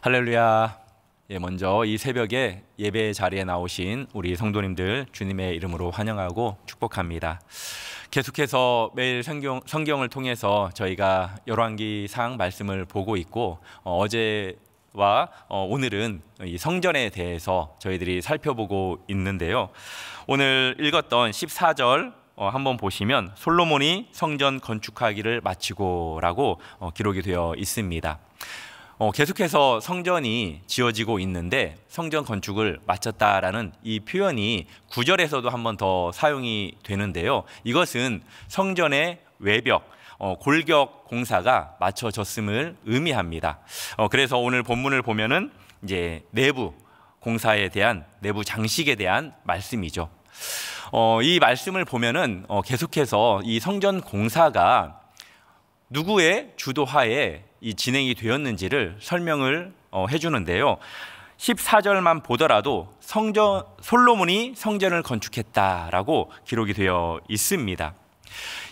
할렐루야. 먼저 이 새벽에 예배 자리에 나오신 우리 성도님들 주님의 이름으로 환영하고 축복합니다. 계속해서 매일 성경을 통해서 저희가 열왕기상 말씀을 보고 있고 어제와 오늘은 이 성전에 대해서 저희들이 살펴보고 있는데요. 오늘 읽었던 14절 한번 보시면 솔로몬이 성전 건축하기를 마치고 라고 기록이 되어 있습니다. 계속해서 성전이 지어지고 있는데 성전 건축을 마쳤다라는 이 표현이 9절에서도 한 번 더 사용이 되는데요. 이것은 성전의 외벽, 골격 공사가 마쳐졌음을 의미합니다. 그래서 오늘 본문을 보면은 이제 내부 공사에 대한, 내부 장식에 대한 말씀이죠. 이 말씀을 보면은 계속해서 이 성전 공사가 누구의 주도하에 이 진행이 되었는지를 설명을 해주는데요. 14절만 보더라도 솔로몬이 성전을 건축했다라고 기록이 되어 있습니다.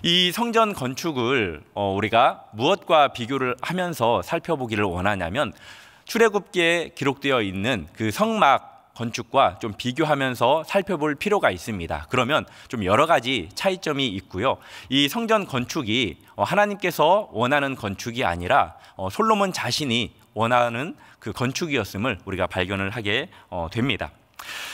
이 성전 건축을 우리가 무엇과 비교를 하면서 살펴보기를 원하냐면 출애굽기에 기록되어 있는 그 성막 건축과 좀 비교하면서 살펴볼 필요가 있습니다. 그러면 좀 여러 가지 차이점이 있고요. 이 성전 건축이 하나님께서 원하는 건축이 아니라 솔로몬 자신이 원하는 그 건축이었음을 우리가 발견을 하게 됩니다.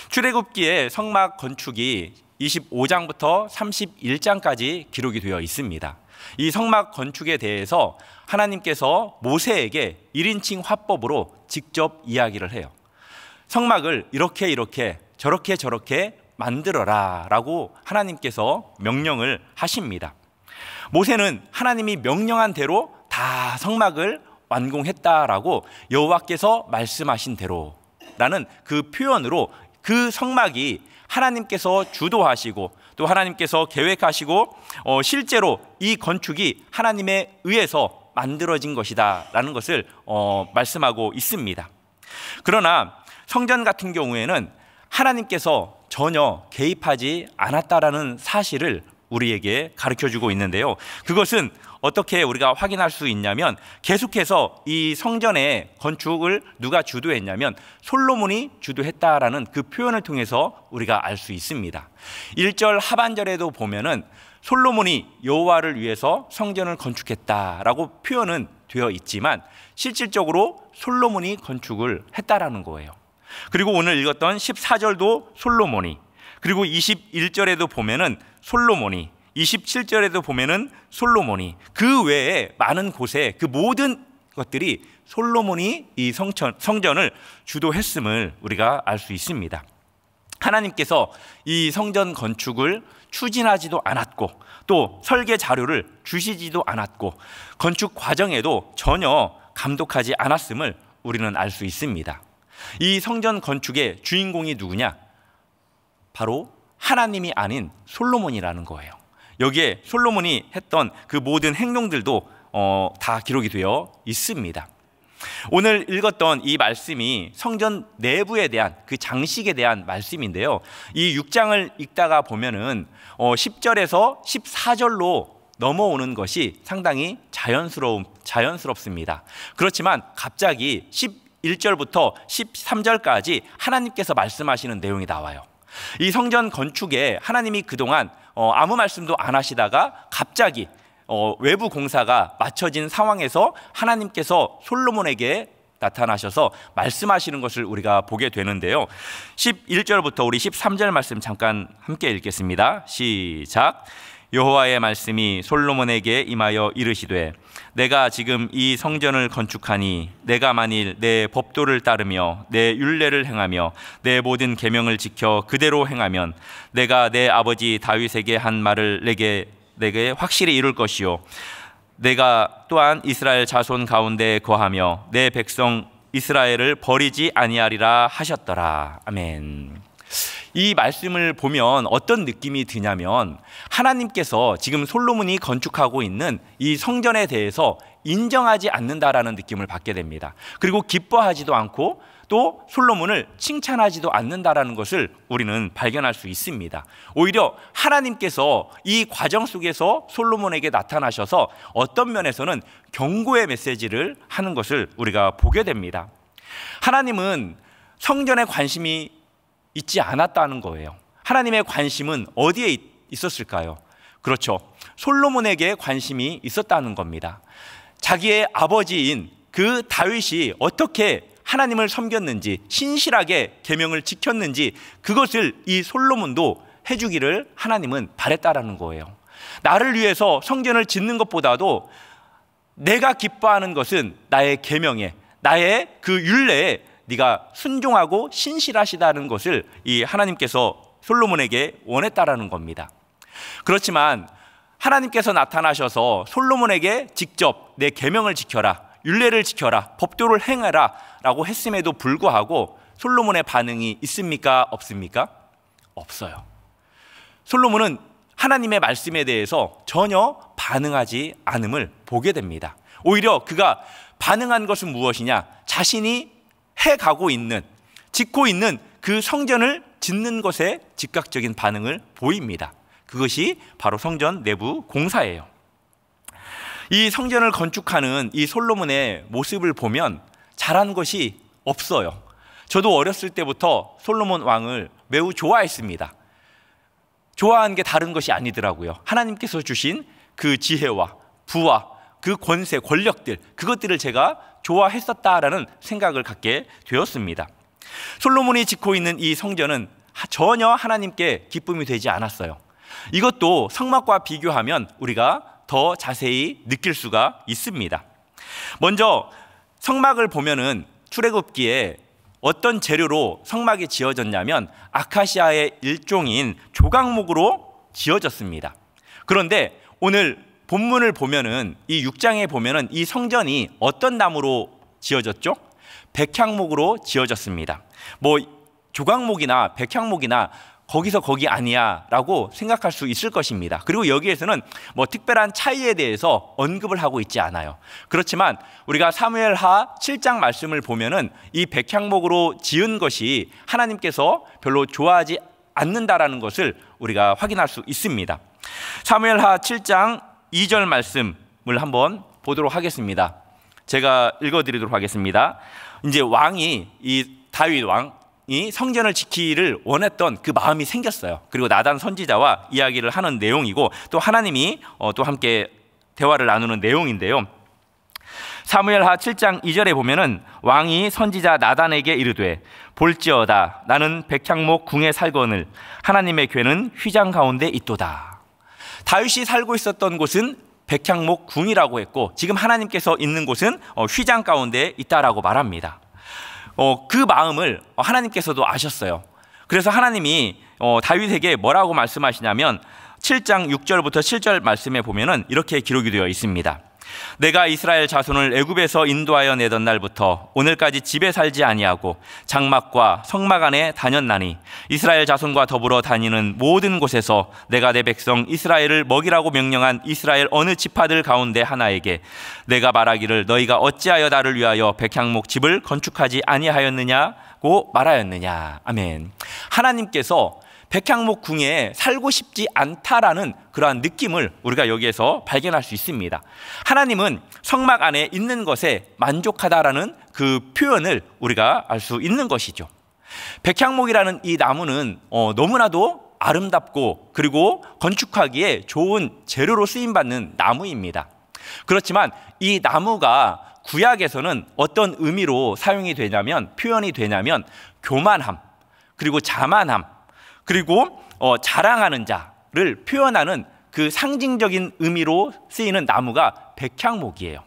출애굽기의 성막 건축이 25장부터 31장까지 기록이 되어 있습니다. 이 성막 건축에 대해서 하나님께서 모세에게 1인칭 화법으로 직접 이야기를 해요. 성막을 이렇게 저렇게 만들어라 라고 하나님께서 명령을 하십니다. 모세는 하나님이 명령한 대로 다 성막을 완공했다라고 여호와께서 말씀하신 대로라는 그 표현으로 그 성막이 하나님께서 주도하시고 또 하나님께서 계획하시고 실제로 이 건축이 하나님에 의해서 만들어진 것이다 라는 것을 말씀하고 있습니다. 그러나 성전 같은 경우에는 하나님께서 전혀 개입하지 않았다라는 사실을 우리에게 가르쳐주고 있는데요. 그것은 어떻게 우리가 확인할 수 있냐면 계속해서 이 성전의 건축을 누가 주도했냐면 솔로몬이 주도했다라는 그 표현을 통해서 우리가 알 수 있습니다. 1절 하반절에도 보면은 솔로몬이 여호와를 위해서 성전을 건축했다라고 표현은 되어 있지만 실질적으로 솔로몬이 건축을 했다라는 거예요. 그리고 오늘 읽었던 14절도 솔로몬이, 그리고 21절에도 보면은 솔로몬이, 27절에도 보면은 솔로몬이, 그 외에 많은 곳에 그 모든 것들이 솔로몬이 이 성전을 주도했음을 우리가 알 수 있습니다. 하나님께서 이 성전 건축을 추진하지도 않았고 또 설계 자료를 주시지도 않았고 건축 과정에도 전혀 감독하지 않았음을 우리는 알 수 있습니다. 이 성전 건축의 주인공이 누구냐? 바로 하나님이 아닌 솔로몬이라는 거예요. 여기에 솔로몬이 했던 그 모든 행동들도 다 기록이 되어 있습니다. 오늘 읽었던 이 말씀이 성전 내부에 대한 그 장식에 대한 말씀인데요. 이 6장을 읽다가 보면은 10절에서 14절로 넘어오는 것이 상당히 자연스럽습니다. 그렇지만 갑자기 11절부터 13절까지 하나님께서 말씀하시는 내용이 나와요. 이 성전 건축에 하나님이 그동안 아무 말씀도 안 하시다가 갑자기 외부 공사가 마쳐진 상황에서 하나님께서 솔로몬에게 나타나셔서 말씀하시는 것을 우리가 보게 되는데요. 11절부터 우리 13절 말씀 잠깐 함께 읽겠습니다. 시작. 여호와의 말씀이 솔로몬에게 임하여 이르시되 내가 지금 이 성전을 건축하니 내가 만일 내 법도를 따르며 내 율례를 행하며 내 모든 계명을 지켜 그대로 행하면 내가 내 아버지 다윗에게 한 말을 내게 확실히 이룰 것이요 내가 또한 이스라엘 자손 가운데 거하며 내 백성 이스라엘을 버리지 아니하리라 하셨더라. 아멘. 이 말씀을 보면 어떤 느낌이 드냐면 하나님께서 지금 솔로몬이 건축하고 있는 이 성전에 대해서 인정하지 않는다라는 느낌을 받게 됩니다. 그리고 기뻐하지도 않고 또 솔로몬을 칭찬하지도 않는다라는 것을 우리는 발견할 수 있습니다. 오히려 하나님께서 이 과정 속에서 솔로몬에게 나타나셔서 어떤 면에서는 경고의 메시지를 하는 것을 우리가 보게 됩니다. 하나님은 성전에 관심이 있지 않았다는 거예요. 하나님의 관심은 어디에 있었을까요? 그렇죠. 솔로몬에게 관심이 있었다는 겁니다. 자기의 아버지인 그 다윗이 어떻게 하나님을 섬겼는지, 신실하게 계명을 지켰는지, 그것을 이 솔로몬도 해주기를 하나님은 바랬다라는 거예요. 나를 위해서 성전을 짓는 것보다도 내가 기뻐하는 것은 나의 계명에, 나의 그 율례에 네가 순종하고 신실하시다는 것을 이 하나님께서 솔로몬에게 원했다라는 겁니다. 그렇지만 하나님께서 나타나셔서 솔로몬에게 직접 내 계명을 지켜라, 율례를 지켜라, 법도를 행하라 라고 했음에도 불구하고 솔로몬의 반응이 있습니까? 없습니까? 없어요. 솔로몬은 하나님의 말씀에 대해서 전혀 반응하지 않음을 보게 됩니다. 오히려 그가 반응한 것은 무엇이냐? 자신이 해가고 있는, 짓고 있는 그 성전을 짓는 것에 즉각적인 반응을 보입니다. 그것이 바로 성전 내부 공사예요. 이 성전을 건축하는 이 솔로몬의 모습을 보면 잘한 것이 없어요. 저도 어렸을 때부터 솔로몬 왕을 매우 좋아했습니다. 좋아한 게 다른 것이 아니더라고요. 하나님께서 주신 그 지혜와 부와 그 권세, 권력들, 그것들을 제가 좋아했었다라는 생각을 갖게 되었습니다. 솔로몬이 짓고 있는 이 성전은 전혀 하나님께 기쁨이 되지 않았어요. 이것도 성막과 비교하면 우리가 더 자세히 느낄 수가 있습니다. 먼저 성막을 보면은 출애굽기에 어떤 재료로 성막이 지어졌냐면 아카시아의 일종인 조각목으로 지어졌습니다. 그런데 오늘 본문을 보면은 이 6장에 보면은 이 성전이 어떤 나무로 지어졌죠? 백향목으로 지어졌습니다. 뭐 조각목이나 백향목이나 거기서 거기 아니야 라고 생각할 수 있을 것입니다. 그리고 여기에서는 뭐 특별한 차이에 대해서 언급을 하고 있지 않아요. 그렇지만 우리가 사무엘하 7장 말씀을 보면은 이 백향목으로 지은 것이 하나님께서 별로 좋아하지 않는다라는 것을 우리가 확인할 수 있습니다. 사무엘하 7장 2절 말씀을 한번 보도록 하겠습니다. 제가 읽어드리도록 하겠습니다. 이제 왕이, 이 다윗 왕이 성전을 지키기를 원했던 그 마음이 생겼어요. 그리고 나단 선지자와 이야기를 하는 내용이고 또 하나님이 또 함께 대화를 나누는 내용인데요. 사무엘하 7장 2절에 보면은 왕이 선지자 나단에게 이르되 볼지어다 나는 백향목 궁에 살거늘 하나님의 궤는 휘장 가운데 있도다. 다윗이 살고 있었던 곳은 백향목 궁이라고 했고 지금 하나님께서 있는 곳은 휘장 가운데 있다라고 말합니다. 그 마음을 하나님께서도 아셨어요. 그래서 하나님이 다윗에게 뭐라고 말씀하시냐면 7장 6절부터 7절 말씀에 보면은 이렇게 기록이 되어 있습니다. 내가 이스라엘 자손을 애굽에서 인도하여 내던 날부터 오늘까지 집에 살지 아니하고 장막과 성막 안에 다녔나니 이스라엘 자손과 더불어 다니는 모든 곳에서 내가 내 백성 이스라엘을 먹이라고 명령한 이스라엘 어느 지파들 가운데 하나에게 내가 말하기를 너희가 어찌하여 나를 위하여 백향목 집을 건축하지 아니하였느냐고 말하였느냐. 아멘. 하나님께서 백향목 궁에 살고 싶지 않다라는 그러한 느낌을 우리가 여기에서 발견할 수 있습니다. 하나님은 성막 안에 있는 것에 만족하다라는 그 표현을 우리가 알 수 있는 것이죠. 백향목이라는 이 나무는 너무나도 아름답고 그리고 건축하기에 좋은 재료로 쓰임받는 나무입니다. 그렇지만 이 나무가 구약에서는 어떤 의미로 사용이 되냐면, 표현이 되냐면 교만함, 그리고 자만함, 그리고 자랑하는 자를 표현하는 그 상징적인 의미로 쓰이는 나무가 백향목이에요.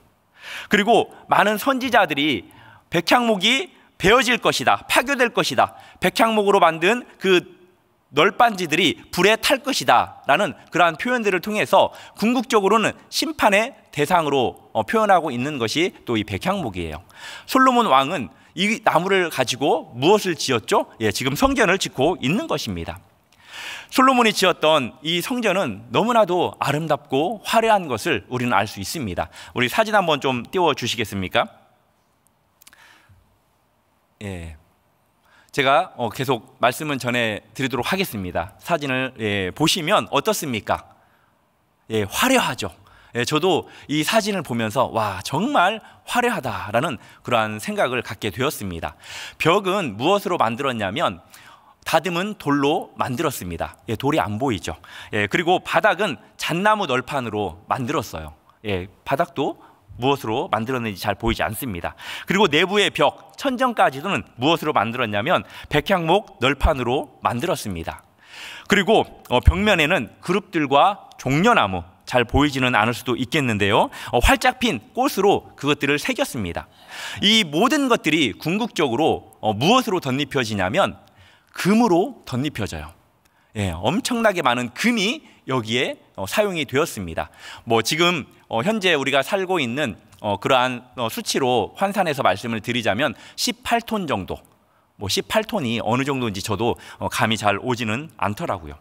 그리고 많은 선지자들이 백향목이 베어질 것이다, 파괴될 것이다, 백향목으로 만든 그 널빤지들이 불에 탈 것이다 라는 그러한 표현들을 통해서 궁극적으로는 심판의 대상으로 표현하고 있는 것이 또 이 백향목이에요. 솔로몬 왕은 이 나무를 가지고 무엇을 지었죠? 지금 성전을 짓고 있는 것입니다. 솔로몬이 지었던 이 성전은 너무나도 아름답고 화려한 것을 우리는 알 수 있습니다. 우리 사진 한번 좀 띄워 주시겠습니까? 제가 계속 말씀은 전해 드리도록 하겠습니다. 사진을 보시면 어떻습니까? 화려하죠. 저도 이 사진을 보면서 와, 정말 화려하다라는 그러한 생각을 갖게 되었습니다. 벽은 무엇으로 만들었냐면 다듬은 돌로 만들었습니다. 돌이 안 보이죠. 그리고 바닥은 잣나무 널판으로 만들었어요. 바닥도 무엇으로 만들었는지 잘 보이지 않습니다. 그리고 내부의 벽, 천정까지는 무엇으로 만들었냐면 백향목 널판으로 만들었습니다. 그리고 벽면에는 그룹들과 종려나무, 잘 보이지는 않을 수도 있겠는데요, 활짝 핀 꽃으로 그것들을 새겼습니다. 이 모든 것들이 궁극적으로 무엇으로 덧입혀지냐면 금으로 덧입혀져요. 엄청나게 많은 금이 여기에 사용이 되었습니다. 지금 현재 우리가 살고 있는 그러한 수치로 환산해서 말씀을 드리자면 18톤 정도, 18톤이 어느 정도인지 저도 감이 잘 오지는 않더라고요.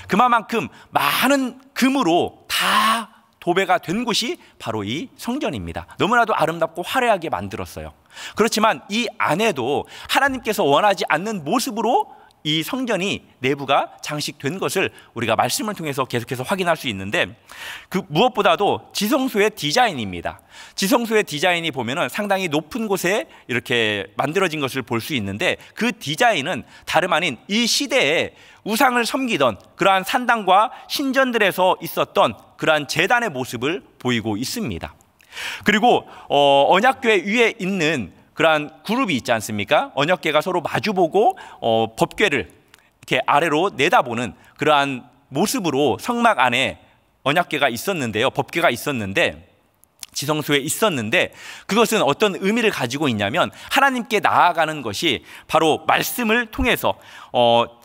그만큼 많은 금으로 다 도배가 된 곳이 바로 이 성전입니다. 너무나도 아름답고 화려하게 만들었어요. 그렇지만 이 안에도 하나님께서 원하지 않는 모습으로 이 성전이 내부가 장식된 것을 우리가 말씀을 통해서 계속해서 확인할 수 있는데, 그 무엇보다도 지성소의 디자인입니다. 지성소의 디자인이 보면은 상당히 높은 곳에 이렇게 만들어진 것을 볼 수 있는데, 그 디자인은 다름 아닌 이 시대에 우상을 섬기던 그러한 산당과 신전들에서 있었던 그러한 제단의 모습을 보이고 있습니다. 그리고 언약궤 위에 있는 그러한 그룹이 있지 않습니까? 언약궤가 서로 마주보고 법궤를 이렇게 아래로 내다보는 그러한 모습으로 성막 안에 언약궤가 있었는데요, 법궤가 있었는데, 지성소에 있었는데, 그것은 어떤 의미를 가지고 있냐면 하나님께 나아가는 것이 바로 말씀을 통해서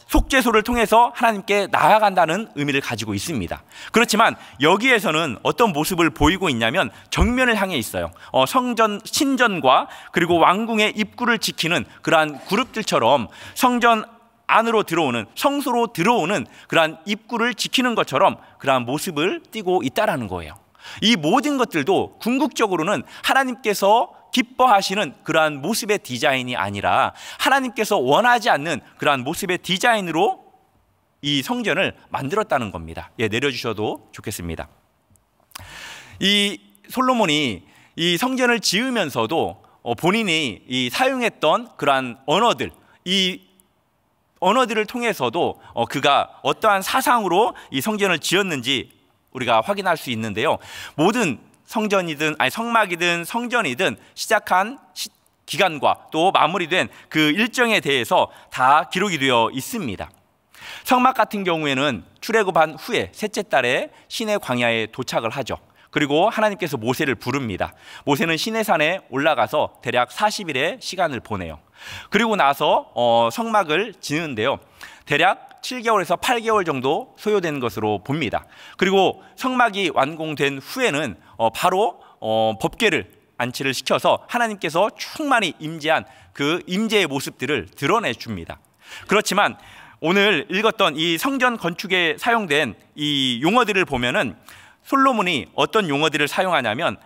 속죄소를 통해서 하나님께 나아간다는 의미를 가지고 있습니다. 그렇지만 여기에서는 어떤 모습을 보이고 있냐면 정면을 향해 있어요. 성전, 신전과 그리고 왕궁의 입구를 지키는 그러한 그룹들처럼 성전 안으로 들어오는, 성소로 들어오는 그러한 입구를 지키는 것처럼 그러한 모습을 띠고 있다라는 거예요. 이 모든 것들도 궁극적으로는 하나님께서 기뻐하시는 그러한 모습의 디자인이 아니라 하나님께서 원하지 않는 그러한 모습의 디자인으로 이 성전을 만들었다는 겁니다. 내려주셔도 좋겠습니다. 이 솔로몬이 이 성전을 지으면서도 본인이 이 사용했던 그러한 언어들, 이 언어들을 통해서도 그가 어떠한 사상으로 이 성전을 지었는지 우리가 확인할 수 있는데요, 모든 성전이든 성막이든 성전이든 시작한 기간과 또 마무리된 그 일정에 대해서 다 기록이 되어 있습니다. 성막 같은 경우에는 출애굽한 후에 셋째 달에 시내 광야에 도착을 하죠. 그리고 하나님께서 모세를 부릅니다. 모세는 시내산에 올라가서 대략 40일의 시간을 보내요. 그리고 나서 성막을 짓는데요, 대략 7개월에서 8개월 정도 소요된 것으로 봅니다. 그리고 성막이 완공된 후에는 바로 법궤를 안치를 시켜서 하나님께서 충만히 임재한 그 임재의 모습들을 드러내 줍니다. 그렇지만 오늘 읽었던 이 성전 건축에 사용된 이 용어들을 보면은 솔로몬이 어떤 용어들을 사용하냐면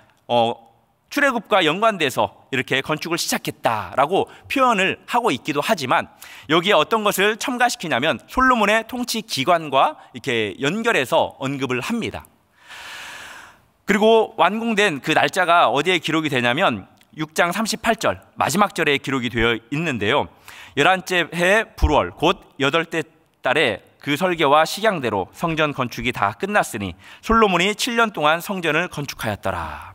출애굽과 연관돼서 이렇게 건축을 시작했다라고 표현을 하고 있기도 하지만, 여기에 어떤 것을 첨가시키냐면 솔로몬의 통치 기관과 이렇게 연결해서 언급을 합니다. 그리고 완공된 그 날짜가 어디에 기록이 되냐면 6장 38절 마지막 절에 기록이 되어 있는데요, 11째 해 불월 곧 8째 달에 그 설계와 식양대로 성전 건축이 다 끝났으니 솔로몬이 7년 동안 성전을 건축하였더라.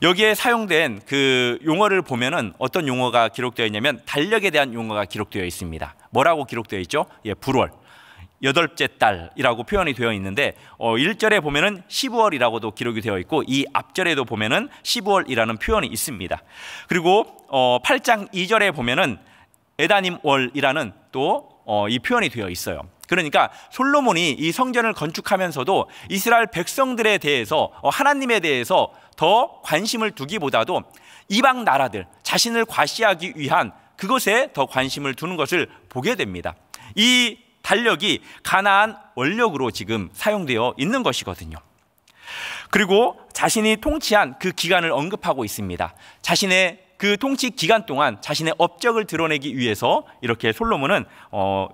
여기에 사용된 그 용어를 보면은 어떤 용어가 기록되어 있냐면 달력에 대한 용어가 기록되어 있습니다. 뭐라고 기록되어 있죠? 불월 8째 달이라고 표현이 되어 있는데 1절에 보면은 10월이라고도 기록이 되어 있고, 이 앞절에도 보면은 10월이라는 표현이 있습니다. 그리고 8장 2절에 보면은 에다님 월이라는 또 이 표현이 되어 있어요. 그러니까 솔로몬이 이 성전을 건축하면서도 이스라엘 백성들에 대해서, 하나님에 대해서 더 관심을 두기보다도 이방 나라들, 자신을 과시하기 위한 그것에 더 관심을 두는 것을 보게 됩니다. 이 달력이 가나안 원력으로 지금 사용되어 있는 것이거든요. 그리고 자신이 통치한 그 기간을 언급하고 있습니다. 자신의 그 통치 기간 동안 자신의 업적을 드러내기 위해서 이렇게 솔로몬은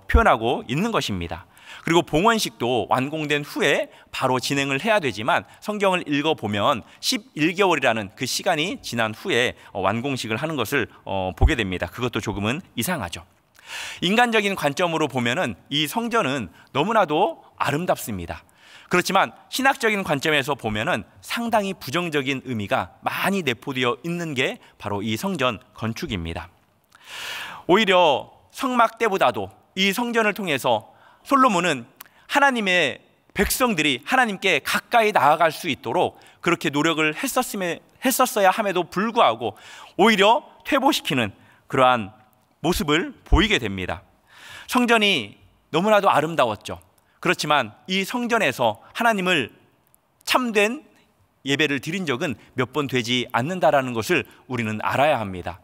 표현하고 있는 것입니다. 그리고 봉헌식도 완공된 후에 바로 진행을 해야 되지만 성경을 읽어보면 11개월이라는 그 시간이 지난 후에 완공식을 하는 것을 보게 됩니다. 그것도 조금은 이상하죠. 인간적인 관점으로 보면은 이 성전은 너무나도 아름답습니다. 그렇지만 신학적인 관점에서 보면은 상당히 부정적인 의미가 많이 내포되어 있는 게 바로 이 성전 건축입니다. 오히려 성막 때보다도 이 성전을 통해서 솔로몬은 하나님의 백성들이 하나님께 가까이 나아갈 수 있도록 그렇게 노력을 했었어야 함에도 불구하고 오히려 퇴보시키는 그러한 모습을 보이게 됩니다. 성전이 너무나도 아름다웠죠. 그렇지만 이 성전에서 하나님을 참된 예배를 드린 적은 몇 번 되지 않는다라는 것을 우리는 알아야 합니다.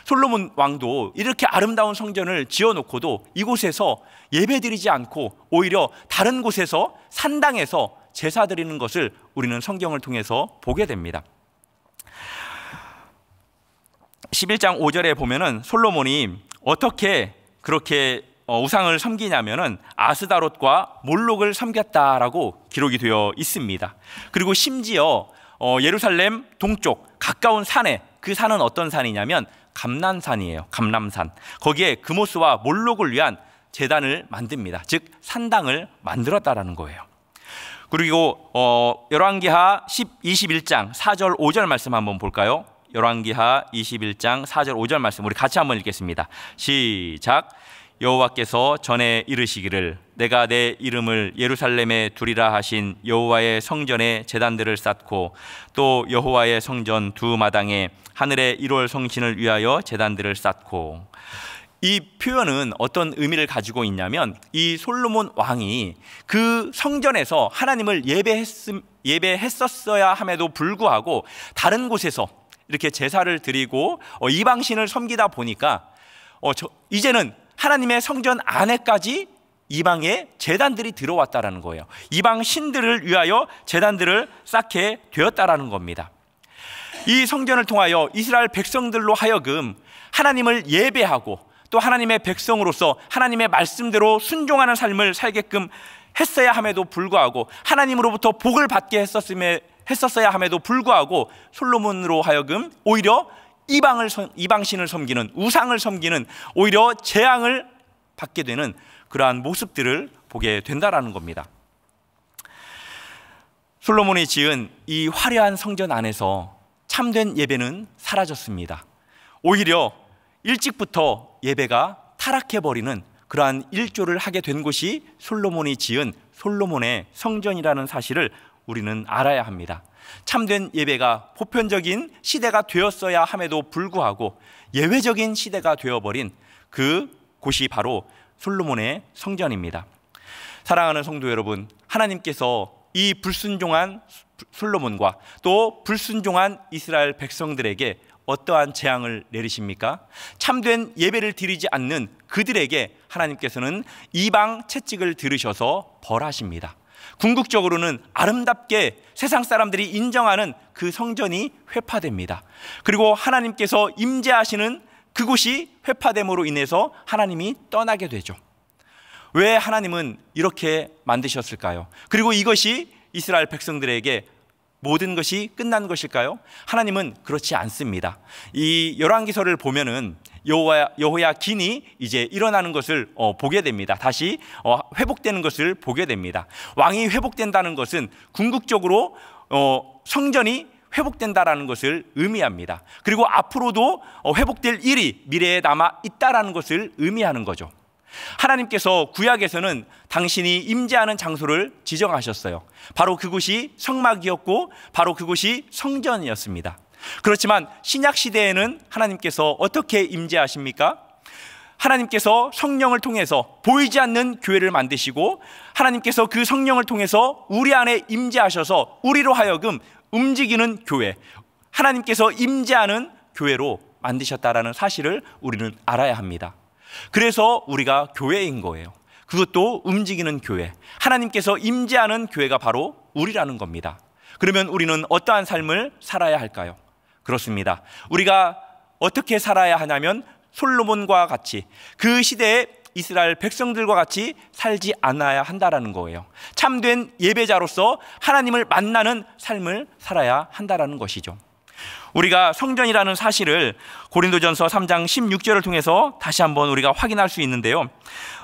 솔로몬 왕도 이렇게 아름다운 성전을 지어놓고도 이곳에서 예배드리지 않고 오히려 다른 곳에서 산당에서 제사 드리는 것을 우리는 성경을 통해서 보게 됩니다. 11장 5절에 보면은 솔로몬이 어떻게 그렇게 우상을 섬기냐면은 아스다롯과 몰록을 섬겼다라고 기록이 되어 있습니다. 그리고 심지어 예루살렘 동쪽 가까운 산에, 그 산은 어떤 산이냐면 감람산이에요. 감람산. 거기에 그모스와 몰록을 위한 제단을 만듭니다. 즉 산당을 만들었다라는 거예요. 그리고 열왕기하 21장 4절 5절 말씀 한번 볼까요? 열왕기하 21장 4절 5절 말씀 우리 같이 한번 읽겠습니다. 시작. 여호와께서 전에 이르시기를 내가 내 이름을 예루살렘에 두리라 하신 여호와의 성전에 제단들을 쌓고 또 여호와의 성전 두 마당에 하늘의 1월 성신을 위하여 제단들을 쌓고. 이 표현은 어떤 의미를 가지고 있냐면 이 솔로몬 왕이 그 성전에서 하나님을 예배했었어야 함에도 불구하고 다른 곳에서 이렇게 제사를 드리고 이방신을 섬기다 보니까 이제는 하나님의 성전 안에까지 이방의 제단들이 들어왔다라는 거예요. 이방 신들을 위하여 제단들을 쌓게 되었다라는 겁니다. 이 성전을 통하여 이스라엘 백성들로 하여금 하나님을 예배하고 또 하나님의 백성으로서 하나님의 말씀대로 순종하는 삶을 살게끔 했어야 함에도 불구하고 하나님으로부터 복을 받게 했었어야 함에도 불구하고 솔로몬으로 하여금 오히려 이방신을 섬기는, 우상을 섬기는, 오히려 재앙을 받게 되는 그러한 모습들을 보게 된다라는 겁니다. 솔로몬이 지은 이 화려한 성전 안에서 참된 예배는 사라졌습니다. 오히려 일찍부터 예배가 타락해버리는 그러한 일조를 하게 된 곳이 솔로몬이 지은 솔로몬의 성전이라는 사실을 우리는 알아야 합니다. 참된 예배가 보편적인 시대가 되었어야 함에도 불구하고 예외적인 시대가 되어버린 그 곳이 바로 솔로몬의 성전입니다. 사랑하는 성도 여러분, 하나님께서 이 불순종한 솔로몬과 또 불순종한 이스라엘 백성들에게 어떠한 재앙을 내리십니까? 참된 예배를 드리지 않는 그들에게 하나님께서는 이방 채찍을 들으셔서 벌하십니다. 궁극적으로는 아름답게 세상 사람들이 인정하는 그 성전이 회파됩니다. 그리고 하나님께서 임재하시는 그곳이 회파됨으로 인해서 하나님이 떠나게 되죠. 왜 하나님은 이렇게 만드셨을까요? 그리고 이것이 이스라엘 백성들에게 모든 것이 끝난 것일까요? 하나님은 그렇지 않습니다. 이 열왕기서를 보면은 여호야긴이 이제 일어나는 것을 보게 됩니다. 다시 회복되는 것을 보게 됩니다. 왕이 회복된다는 것은 궁극적으로 성전이 회복된다라는 것을 의미합니다. 그리고 앞으로도 회복될 일이 미래에 남아 있다라는 것을 의미하는 거죠. 하나님께서 구약에서는 당신이 임재하는 장소를 지정하셨어요. 바로 그곳이 성막이었고 바로 그곳이 성전이었습니다. 그렇지만 신약 시대에는 하나님께서 어떻게 임재하십니까? 하나님께서 성령을 통해서 보이지 않는 교회를 만드시고 하나님께서 그 성령을 통해서 우리 안에 임재하셔서 우리로 하여금 움직이는 교회, 하나님께서 임재하는 교회로 만드셨다라는 사실을 우리는 알아야 합니다. 그래서 우리가 교회인 거예요. 그것도 움직이는 교회, 하나님께서 임재하는 교회가 바로 우리라는 겁니다. 그러면 우리는 어떠한 삶을 살아야 할까요? 그렇습니다. 우리가 어떻게 살아야 하냐면 솔로몬과 같이 그 시대에 이스라엘 백성들과 같이 살지 않아야 한다라는 거예요. 참된 예배자로서 하나님을 만나는 삶을 살아야 한다라는 것이죠. 우리가 성전이라는 사실을 고린도전서 3장 16절을 통해서 다시 한번 우리가 확인할 수 있는데요.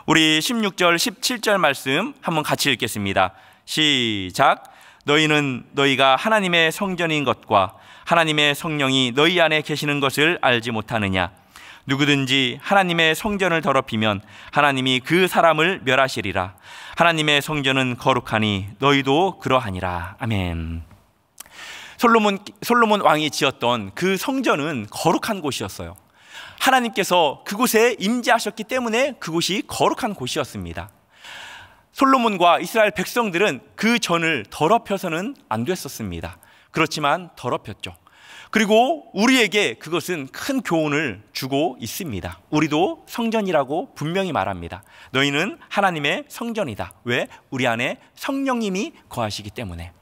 우리 16절 17절 말씀 한번 같이 읽겠습니다. 시작. 너희는 너희가 하나님의 성전인 것과 하나님의 성령이 너희 안에 계시는 것을 알지 못하느냐. 누구든지 하나님의 성전을 더럽히면 하나님이 그 사람을 멸하시리라. 하나님의 성전은 거룩하니 너희도 그러하니라. 아멘. 솔로몬 왕이 지었던 그 성전은 거룩한 곳이었어요. 하나님께서 그곳에 임재하셨기 때문에 그곳이 거룩한 곳이었습니다. 솔로몬과 이스라엘 백성들은 그 전을 더럽혀서는 안 됐었습니다. 그렇지만 더럽혔죠. 그리고 우리에게 그것은 큰 교훈을 주고 있습니다. 우리도 성전이라고 분명히 말합니다. 너희는 하나님의 성전이다. 왜? 우리 안에 성령님이 거하시기 때문에.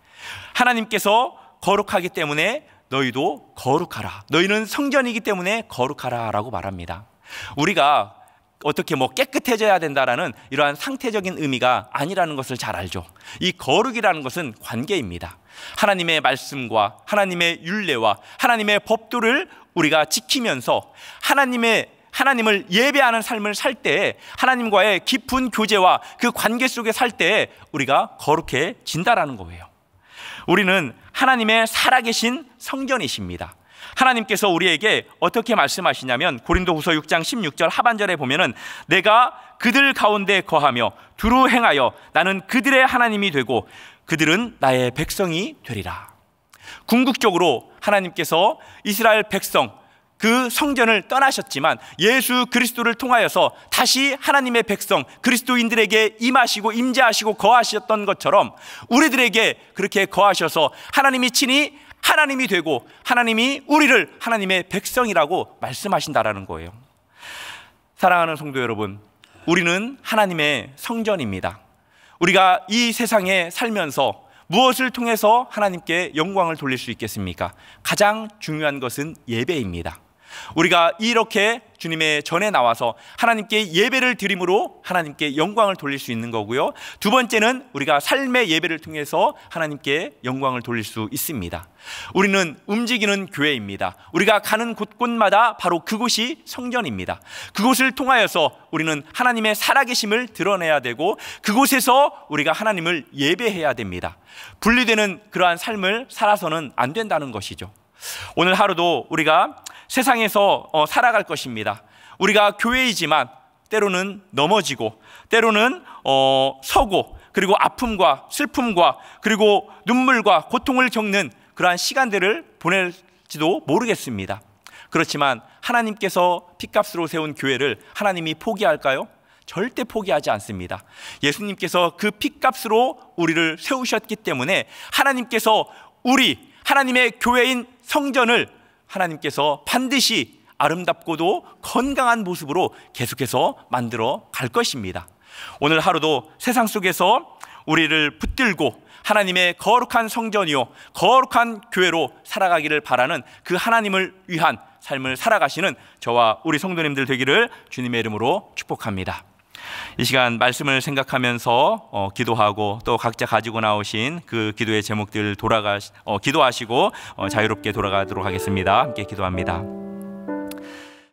하나님께서 거룩하기 때문에 너희도 거룩하라. 너희는 성전이기 때문에 거룩하라 라고 말합니다. 우리가 어떻게 깨끗해져야 된다라는 이러한 상태적인 의미가 아니라는 것을 잘 알죠. 이 거룩이라는 것은 관계입니다. 하나님의 말씀과 하나님의 율례와 하나님의 법도를 우리가 지키면서 하나님을 예배하는 삶을 살 때, 하나님과의 깊은 교제와 그 관계 속에 살 때 우리가 거룩해진다라는 거예요. 우리는 하나님의 살아계신 성전이십니다. 하나님께서 우리에게 어떻게 말씀하시냐면 고린도후서 6장 16절 하반절에 보면은 내가 그들 가운데 거하며 두루 행하여 나는 그들의 하나님이 되고 그들은 나의 백성이 되리라. 궁극적으로 하나님께서 이스라엘 백성 그 성전을 떠나셨지만 예수 그리스도를 통하여서 다시 하나님의 백성 그리스도인들에게 임하시고 임재하시고 거하셨던 것처럼 우리들에게 그렇게 거하셔서 하나님이 친히 하나님이 되고 하나님이 우리를 하나님의 백성이라고 말씀하신다라는 거예요. 사랑하는 성도 여러분, 우리는 하나님의 성전입니다. 우리가 이 세상에 살면서 무엇을 통해서 하나님께 영광을 돌릴 수 있겠습니까? 가장 중요한 것은 예배입니다. 우리가 이렇게 주님의 전에 나와서 하나님께 예배를 드림으로 하나님께 영광을 돌릴 수 있는 거고요. 두 번째는 우리가 삶의 예배를 통해서 하나님께 영광을 돌릴 수 있습니다. 우리는 움직이는 교회입니다. 우리가 가는 곳곳마다 바로 그곳이 성전입니다. 그곳을 통하여서 우리는 하나님의 살아계심을 드러내야 되고 그곳에서 우리가 하나님을 예배해야 됩니다. 분리되는 그러한 삶을 살아서는 안 된다는 것이죠. 오늘 하루도 우리가 세상에서 살아갈 것입니다. 우리가 교회이지만 때로는 넘어지고 때로는 서고 그리고 아픔과 슬픔과 그리고 눈물과 고통을 겪는 그러한 시간들을 보낼지도 모르겠습니다. 그렇지만 하나님께서 핏값으로 세운 교회를 하나님이 포기할까요? 절대 포기하지 않습니다. 예수님께서 그 핏값으로 우리를 세우셨기 때문에 하나님께서 하나님의 교회인 성전을 하나님께서 반드시 아름답고도 건강한 모습으로 계속해서 만들어 갈 것입니다. 오늘 하루도 세상 속에서 우리를 붙들고 하나님의 거룩한 성전이요 거룩한 교회로 살아가기를 바라는 그 하나님을 위한 삶을 살아가시는 저와 우리 성도님들 되기를 주님의 이름으로 축복합니다. 이 시간 말씀을 생각하면서 기도하고 또 각자 가지고 나오신 그 기도의 제목들 기도하시고 자유롭게 돌아가도록 하겠습니다. 함께 기도합니다.